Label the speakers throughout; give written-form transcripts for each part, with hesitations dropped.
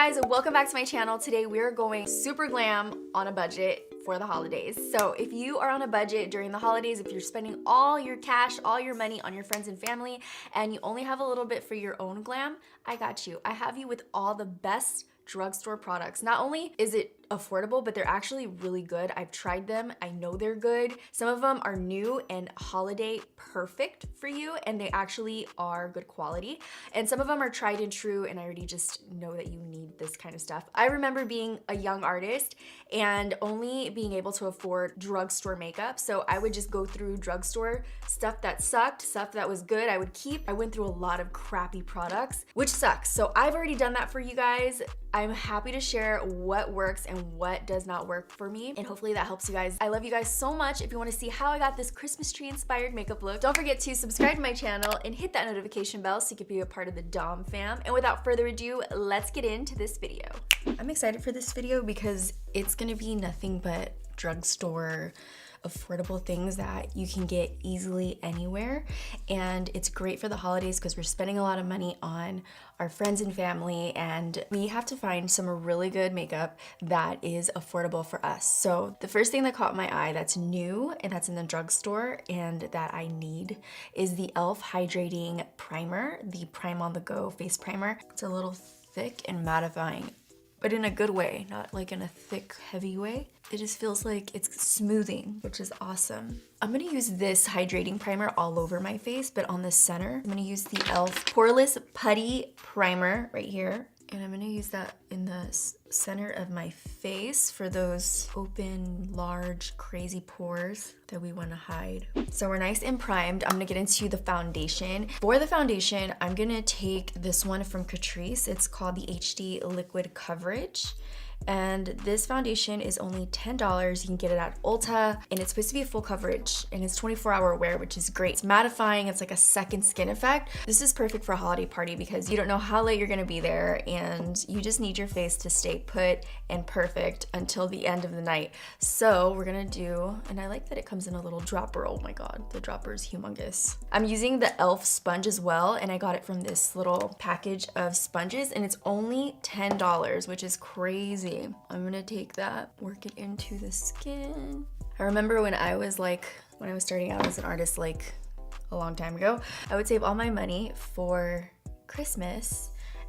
Speaker 1: guys, welcome back to my channel. Today we are going super glam on a budget for the holidays. So if you are on a budget during the holidays, if you're spending all your cash, all your money on your friends and family, and you only have a little bit for your own glam, I got you. I have you with all the best drugstore products. Not only is it affordable, but they're actually really good. I've tried them. I know they're good. Some of them are new and holiday perfect for you, and they actually are good quality. And some of them are tried and true, and I already just know that you need this kind of stuff. I remember being a young artist and only being able to afford drugstore makeup. So I would just go through drugstore stuff that sucked, stuff that was good, I would keep. I went through a lot of crappy products, which sucks. So I've already done that for you guys. I'm happy to share what works and what does not work for me, and hopefully that helps you guys. I love you guys so much. If you want to see how I got this Christmas tree inspired makeup look, don't forget to subscribe to my channel and hit that notification bell so you can be a part of the Dom fam. And without further ado, let's get into this video. I'm excited for this video because it's gonna be nothing but drugstore affordable things that you can get easily anywhere, and it's great for the holidays because we're spending a lot of money on our friends and family, and we have to find some really good makeup that is affordable for us. So the first thing that caught my eye that's new and that's in the drugstore and that I need is the e.l.f. Hydrating Primer, the Prime on the Go face primer. It's a little thick and mattifying, but in a good way, not like in a thick, heavy way. It just feels like it's smoothing, which is awesome. I'm gonna use this hydrating primer all over my face, but on the center, I'm gonna use the e.l.f. Poreless Putty Primer right here. And I'm gonna use that in the center of my face for those open, large, crazy pores that we wanna hide. So we're nice and primed. I'm gonna get into the foundation. For the foundation, I'm gonna take this one from Catrice. It's called the HD Liquid Coverage. And this foundation is only $10. You can get it at Ulta, and it's supposed to be a full coverage, and it's 24-hour wear, which is great. It's mattifying, it's like a second skin effect. This is perfect for a holiday party because you don't know how late you're gonna be there, and you just need your face to stay put and perfect until the end of the night. So we're gonna do, and I like that it comes in a little dropper. Oh my God, the dropper is humongous. I'm using the e.l.f. sponge as well, and I got it from this little package of sponges, and it's only $10, which is crazy. I'm gonna take that, work it into the skin. I remember when I was starting out as an artist like a long time ago, I would save all my money for Christmas.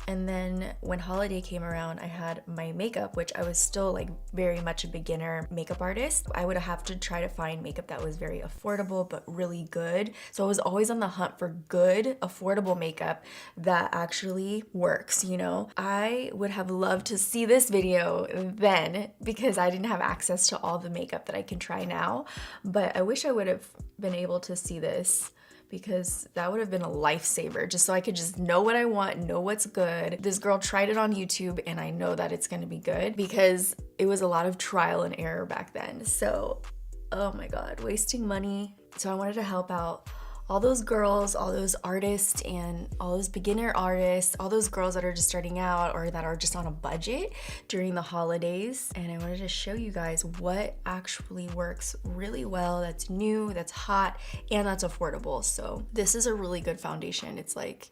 Speaker 1: And then when holiday came around, I had my makeup, which I was still like very much a beginner makeup artist. I would have to try to find makeup that was very affordable, but really good. So I was always on the hunt for good, affordable makeup that actually works, you know? I would have loved to see this video then because I didn't have access to all the makeup that I can try now, but I wish I would have been able to see this, because that would have been a lifesaver, just so I could just know what I want, know what's good. This girl tried it on YouTube, and I know that it's gonna be good because it was a lot of trial and error back then. So, oh my God, wasting money. So I wanted to help out all those girls, all those artists, and all those beginner artists, all those girls that are just starting out or that are just on a budget during the holidays. And I wanted to show you guys what actually works really well, that's new, that's hot, and that's affordable. So this is a really good foundation. It's like,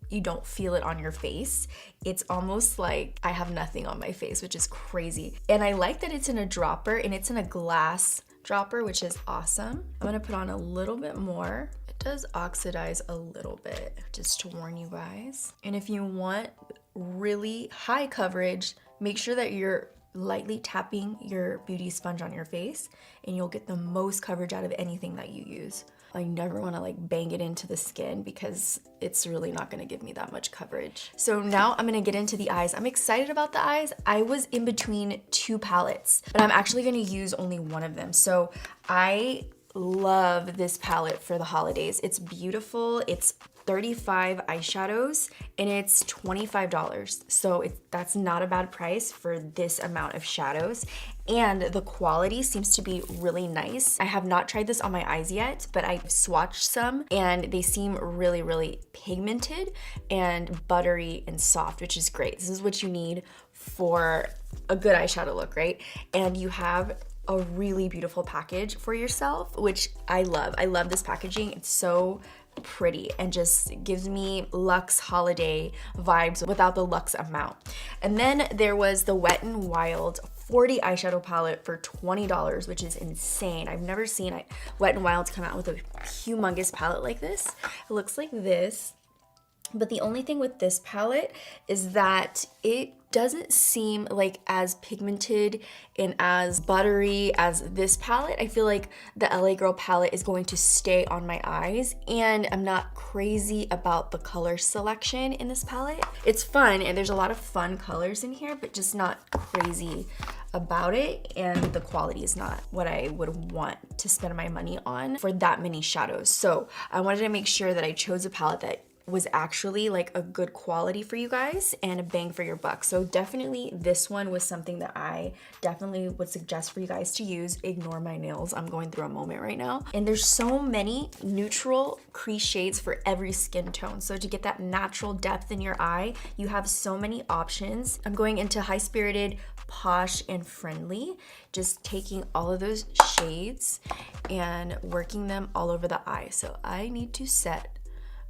Speaker 1: you don't feel it on your face. It's almost like I have nothing on my face, which is crazy. And I like that it's in a dropper, and it's in a glass dropper, which is awesome. I'm gonna put on a little bit more. Does oxidize a little bit, just to warn you guys. And if you want really high coverage, make sure that you're lightly tapping your beauty sponge on your face, and you'll get the most coverage out of anything that you use. I never want to like bang it into the skin because it's really not going to give me that much coverage. So now I'm going to get into the eyes. I'm excited about the eyes. I was in between two palettes, but I'm actually going to use only one of them. So I love this palette for the holidays. It's beautiful. It's 35 eyeshadows and it's $25. So that's not a bad price for this amount of shadows. And the quality seems to be really nice. I have not tried this on my eyes yet, but I've swatched some and they seem really, really pigmented and buttery and soft, which is great. This is what you need for a good eyeshadow look, right? And you have a really beautiful package for yourself, which I love. I love this packaging. It's so pretty and just gives me luxe holiday vibes without the luxe amount. And then there was the Wet n Wild 40 eyeshadow palette for $20, which is insane. I've never seen Wet n Wild come out with a humongous palette like this. It looks like this. But the only thing with this palette is that it doesn't seem like as pigmented and as buttery as this palette. I feel like the LA Girl palette is going to stay on my eyes, and I'm not crazy about the color selection in this palette. It's fun and there's a lot of fun colors in here, but just not crazy about it, and the quality is not what I would want to spend my money on for that many shadows. So I wanted to make sure that I chose a palette that was actually like a good quality for you guys and a bang for your buck. So definitely this one was something that I definitely would suggest for you guys to use. Ignore my nails, I'm going through a moment right now. And there's so many neutral crease shades for every skin tone. So to get that natural depth in your eye, you have so many options. I'm going into High Spirited, Posh, and Friendly, just taking all of those shades and working them all over the eye. So I need to set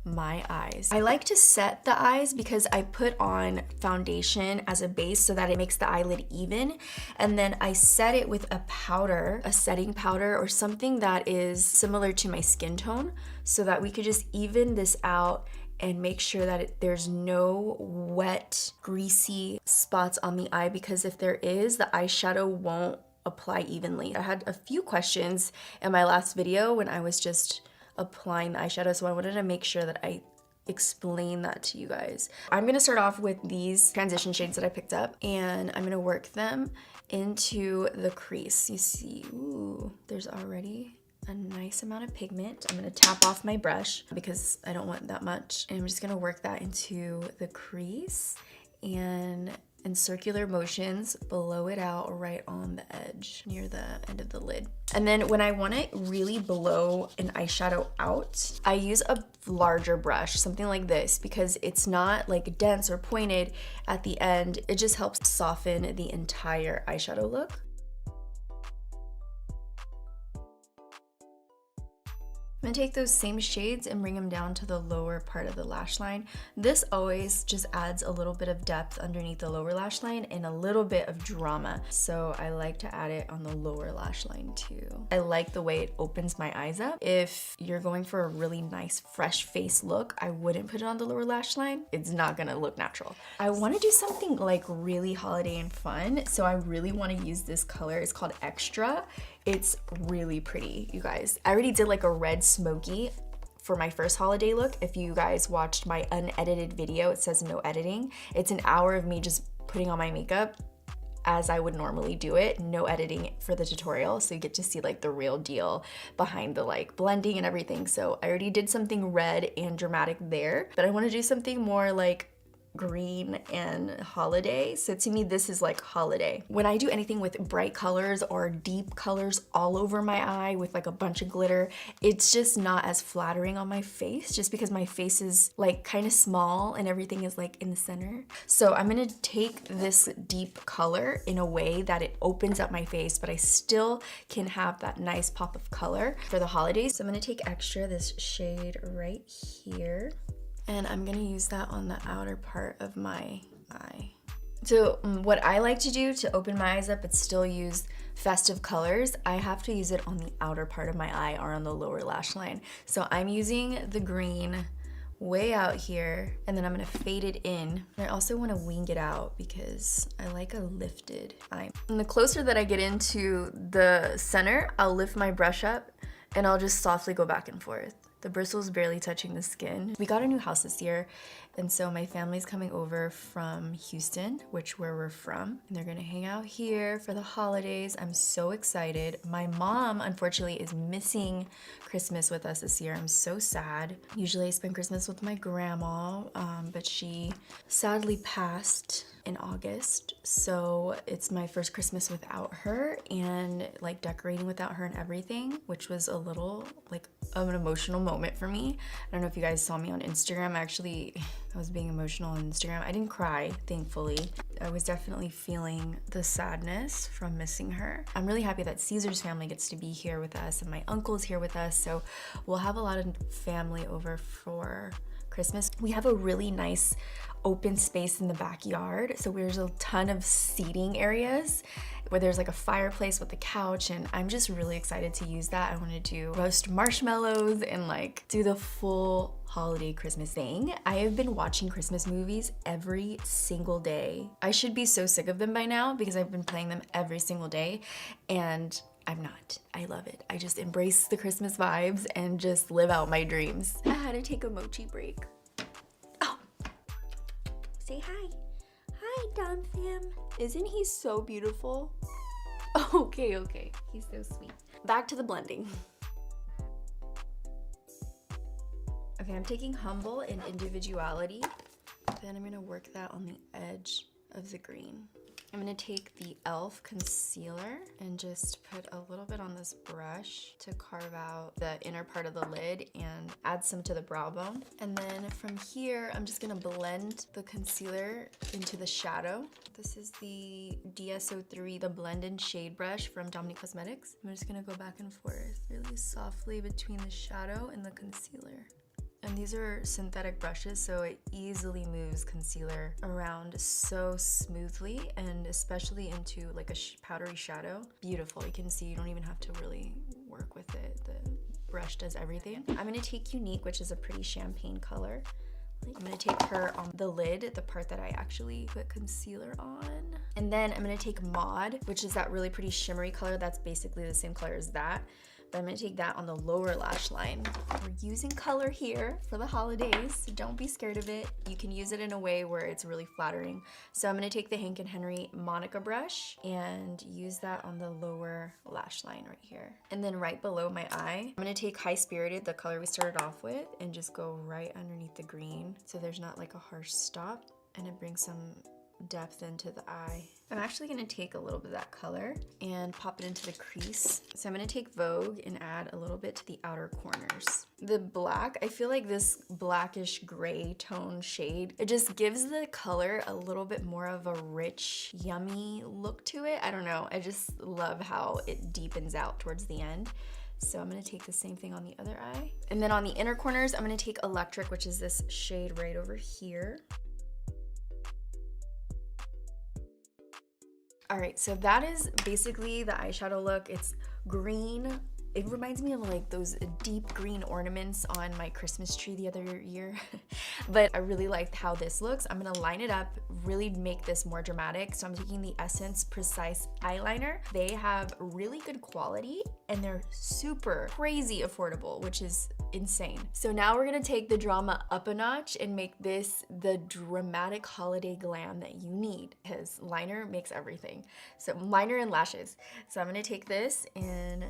Speaker 1: my eyes. I like to set the eyes because I put on foundation as a base so that it makes the eyelid even, and then I set it with a powder, a setting powder or something that is similar to my skin tone, so that we could just even this out and make sure that there's no wet, greasy spots on the eye, because if there is, the eyeshadow won't apply evenly. I had a few questions in my last video when I was just applying the eyeshadow, so I wanted to make sure that I explain that to you guys. I'm gonna start off with these transition shades that I picked up, and I'm gonna work them into the crease. You see, ooh, there's already a nice amount of pigment. I'm gonna tap off my brush because I don't want that much, and I'm just gonna work that into the crease and in circular motions blow it out right on the edge near the end of the lid. And then when I want to really blow an eyeshadow out, I use a larger brush, something like this, because it's not like dense or pointed at the end. It just helps soften the entire eyeshadow look. I'm gonna take those same shades and bring them down to the lower part of the lash line. This always just adds a little bit of depth underneath the lower lash line and a little bit of drama. So I like to add it on the lower lash line too. I like the way it opens my eyes up. If you're going for a really nice fresh face look, I wouldn't put it on the lower lash line. It's not gonna look natural. I wanna do something like really holiday and fun. So I really wanna use this color. It's called Extra. It's really pretty, you guys. I already did like a red smoky for my first holiday look. If you guys watched my unedited video, it says no editing. It's an hour of me just putting on my makeup as I would normally do it, no editing for the tutorial. So you get to see like the real deal behind the like blending and everything. So I already did something red and dramatic there, but I wanna do something more like green and holiday. So to me, this is like holiday. When I do anything with bright colors or deep colors all over my eye with like a bunch of glitter, it's just not as flattering on my face, just because my face is like kind of small and everything is like in the center. So I'm gonna take this deep color in a way that it opens up my face, but I still can have that nice pop of color for the holidays. So I'm gonna take Extra, this shade right here, and I'm gonna use that on the outer part of my eye. So what I like to do to open my eyes up but still use festive colors, I have to use it on the outer part of my eye or on the lower lash line. So I'm using the green way out here, and then I'm gonna fade it in. And I also wanna wing it out because I like a lifted eye. And the closer that I get into the center, I'll lift my brush up and I'll just softly go back and forth. The bristle's barely touching the skin. We got a new house this year, and so my family's coming over from Houston, which where we're from, and they're gonna hang out here for the holidays. I'm so excited. My mom, unfortunately, is missing Christmas with us this year. I'm so sad. Usually I spend Christmas with my grandma, but she sadly passed in August, so it's my first Christmas without her and like decorating without her and everything, which was a little like of an emotional moment for me. I don't know if you guys saw me on Instagram. I actually I was being emotional on Instagram. I didn't cry, thankfully. I was definitely feeling the sadness from missing her. I'm really happy that Caesar's family gets to be here with us and my uncle's here with us. So we'll have a lot of family over for Christmas. We have a really nice open space in the backyard. So there's a ton of seating areas where there's like a fireplace with a couch, and I'm just really excited to use that. I want to do roast marshmallows and like do the full holiday Christmas thing. I have been watching Christmas movies every single day. I should be so sick of them by now because I've been playing them every single day, and I'm not. I love it. I just embrace the Christmas vibes and just live out my dreams. I had to take a mochi break. Oh, say hi. Hi, Dom Fam. Isn't he so beautiful? Okay. He's so sweet. Back to the blending. Okay, I'm taking Humble and Individuality. Then I'm gonna work that on the edge of the green. I'm gonna take the e.l.f. concealer and just put a little bit on this brush to carve out the inner part of the lid and add some to the brow bone. And then from here, I'm just gonna blend the concealer into the shadow. This is the DSO3, the Blend and Shade brush from Dominique Cosmetics. I'm just gonna go back and forth really softly between the shadow and the concealer. And these are synthetic brushes, so it easily moves concealer around so smoothly, and especially into like a powdery shadow. Beautiful. You can see you don't even have to really work with it. The brush does everything. I'm gonna take Unique, which is a pretty champagne color. I'm gonna take her on the lid, the part that I actually put concealer on. And then I'm gonna take Maud, which is that really pretty shimmery color that's basically the same color as that. But I'm gonna take that on the lower lash line. We're using color here for the holidays, so don't be scared of it. You can use it in a way where it's really flattering. So I'm gonna take the Hank & Henry Monica brush and use that on the lower lash line right here. And then right below my eye, I'm gonna take High Spirited, the color we started off with, and just go right underneath the green so there's not like a harsh stop, and it brings some depth into the eye. I'm actually gonna take a little bit of that color and pop it into the crease. So I'm gonna take Vogue and add a little bit to the outer corners. The black, I feel like this blackish gray tone shade, it just gives the color a little bit more of a rich, yummy look to it. I don't know, I just love how it deepens out towards the end. So I'm gonna take the same thing on the other eye. And then on the inner corners, I'm gonna take Electric, which is this shade right over here. All right, so that is basically the eyeshadow look. It's green. It reminds me of like those deep green ornaments on my Christmas tree the other year. But I really liked how this looks. I'm gonna line it up, really make this more dramatic. So I'm taking the Essence Precise eyeliner. They have really good quality and they're super crazy affordable, which is insane. So now we're gonna take the drama up a notch and make this the dramatic holiday glam that you need, because liner makes everything. So liner and lashes. So I'm gonna take this and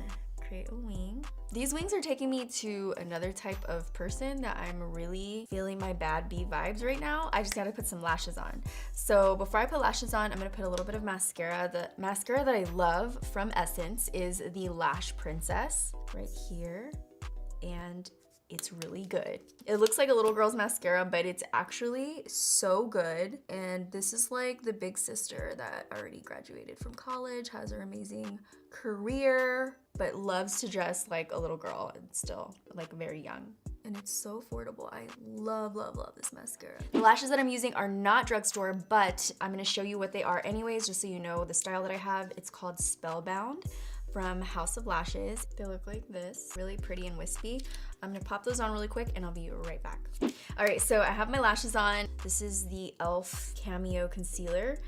Speaker 1: create a wing. These wings are taking me to another type of person that I'm really feeling my bad bee vibes right now. I just gotta put some lashes on. So before I put lashes on, I'm gonna put a little bit of mascara. The mascara that I love from Essence is the Lash Princess right here. And it's really good. It looks like a little girl's mascara, but it's actually so good. And this is like the big sister that already graduated from college, has her amazing career, but loves to dress like a little girl and still like very young. And it's so affordable. I love, love, love this mascara. The lashes that I'm using are not Drugstore, but I'm gonna show you what they are anyways, just so you know the style that I have. It's called Spellbound from House of Lashes. They look like this, really pretty and wispy. I'm gonna pop those on really quick and I'll be right back. All right, so I have my lashes on. This is the e.l.f. Cameo Concealer,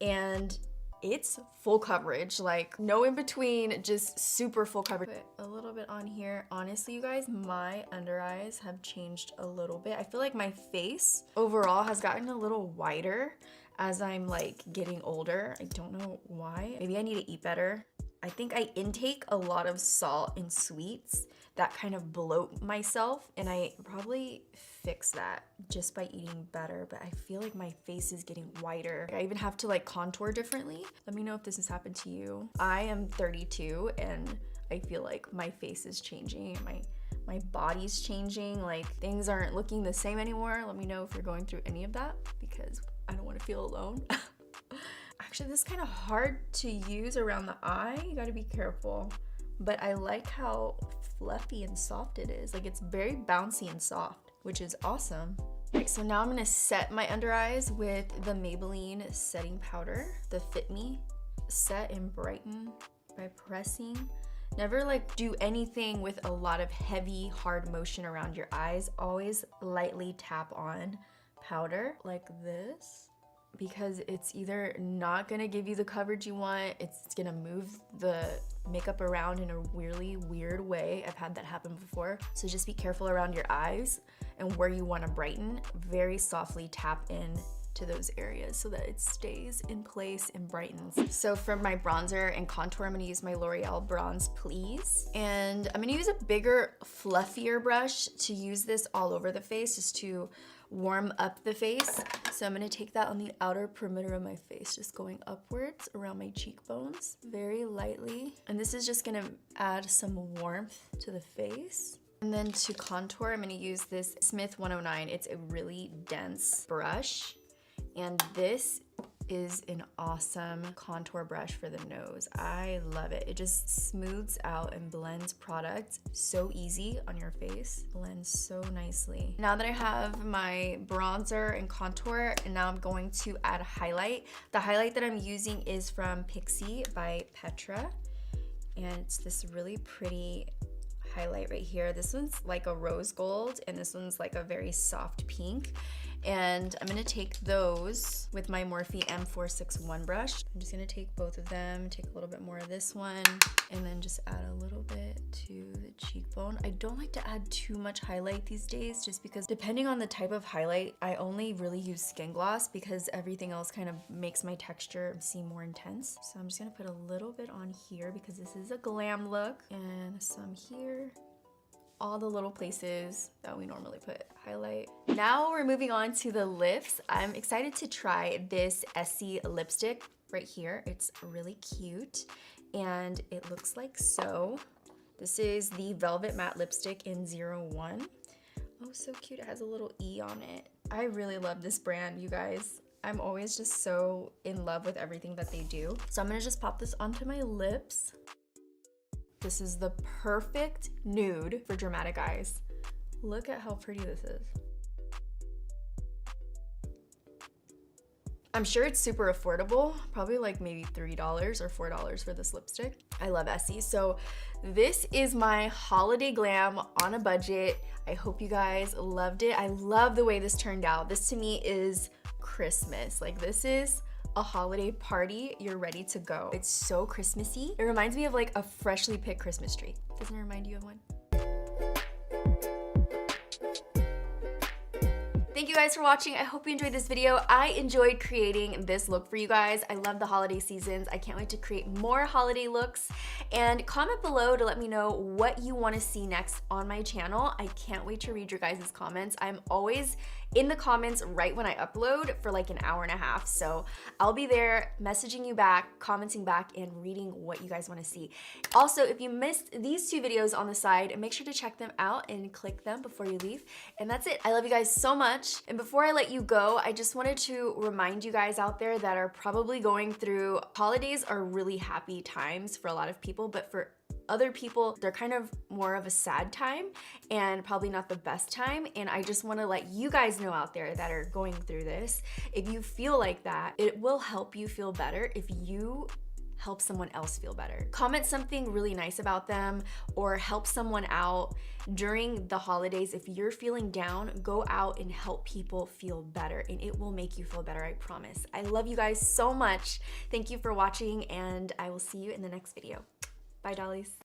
Speaker 1: and it's full coverage, like no in between, just super full coverage. Put a little bit on here. Honestly, you guys, my under eyes have changed a little bit. I feel like my face overall has gotten a little wider as I'm like getting older. I don't know why. Maybe I need to eat better. I think I intake a lot of salt and sweets that kind of bloat myself, and I probably fix that just by eating better, but I feel like my face is getting whiter. I even have to like contour differently. Let me know if this has happened to you. I am 32 and I feel like my face is changing and my body's changing, like things aren't looking the same anymore. Let me know if you're going through any of that because I don't want to feel alone. Actually, this is kind of hard to use around the eye. You gotta be careful. But I like how fluffy and soft it is. Like it's very bouncy and soft, which is awesome. Alright, so now I'm gonna set my under eyes with the Maybelline setting powder, the Fit Me. Set and brighten by pressing. Never like do anything with a lot of heavy, hard motion around your eyes. Always lightly tap on powder like this, because it's either not gonna give you the coverage you want, it's gonna move the makeup around in a really weird way. I've had that happen before. So just be careful around your eyes and where you wanna brighten. Very softly tap in to those areas so that it stays in place and brightens. So for my bronzer and contour, I'm gonna use my L'Oreal Bronze Please. And I'm gonna use a bigger, fluffier brush to use this all over the face, just to warm up the face. So I'm gonna take that on the outer perimeter of my face, just going upwards around my cheekbones, very lightly. And this is just gonna add some warmth to the face. And then to contour, I'm gonna use this Smith 109. It's a really dense brush. And this is an awesome contour brush for the nose. I love it. It just smooths out and blends product so easy on your face. Blends so nicely. Now that I have my bronzer and contour, and now I'm going to add a highlight. The highlight that I'm using is from Pixie by Petra. And it's this really pretty highlight right here. This one's like a rose gold, and this one's like a very soft pink. And I'm gonna take those with my Morphe M461 brush. I'm just gonna take both of them, take a little bit more of this one, and then just add a little bit to the cheekbone. I don't like to add too much highlight these days, just because depending on the type of highlight, I only really use skin gloss because everything else kind of makes my texture seem more intense. So I'm just gonna put a little bit on here because this is a glam look, and some here. All the little places that we normally put highlight. Now we're moving on to the lips. I'm excited to try this Essie lipstick right here. It's really cute and it looks like so. This is the Velvet Matte Lipstick in 01. Oh, so cute. It has a little E on it. I really love this brand, you guys. I'm always just so in love with everything that they do. So I'm gonna just pop this onto my lips. This is the perfect nude for dramatic eyes. Look at how pretty this is. I'm sure it's super affordable, probably like maybe $3 or $4 for this lipstick. I love Essie. So this is my holiday glam on a budget. I hope you guys loved it. I love the way this turned out. This to me is Christmas. Like this is a holiday party, you're ready to go. It's so Christmassy. It reminds me of like a freshly picked Christmas tree. Doesn't it remind you of one? Thank you guys for watching. I hope you enjoyed this video. I enjoyed creating this look for you guys. I love the holiday seasons. I can't wait to create more holiday looks. And comment below to let me know what you want to see next on my channel. I can't wait to read your guys' comments. I'm always in the comments right when I upload for like an hour and a half. So I'll be there messaging you back, commenting back, and reading what you guys want to see. Also, if you missed these two videos on the side, make sure to check them out and click them before you leave. And that's it. I love you guys so much. And before I let you go, I just wanted to remind you guys out there that are probably going through holidays are really happy times for a lot of people, but for other people, they're kind of more of a sad time and probably not the best time. And I just want to let you guys know out there that are going through this, if you feel like that, it will help you feel better if you help someone else feel better. Comment something really nice about them or help someone out during the holidays. If you're feeling down, go out and help people feel better and it will make you feel better, I promise. I love you guys so much. Thank you for watching and I will see you in the next video. Bye, dollies.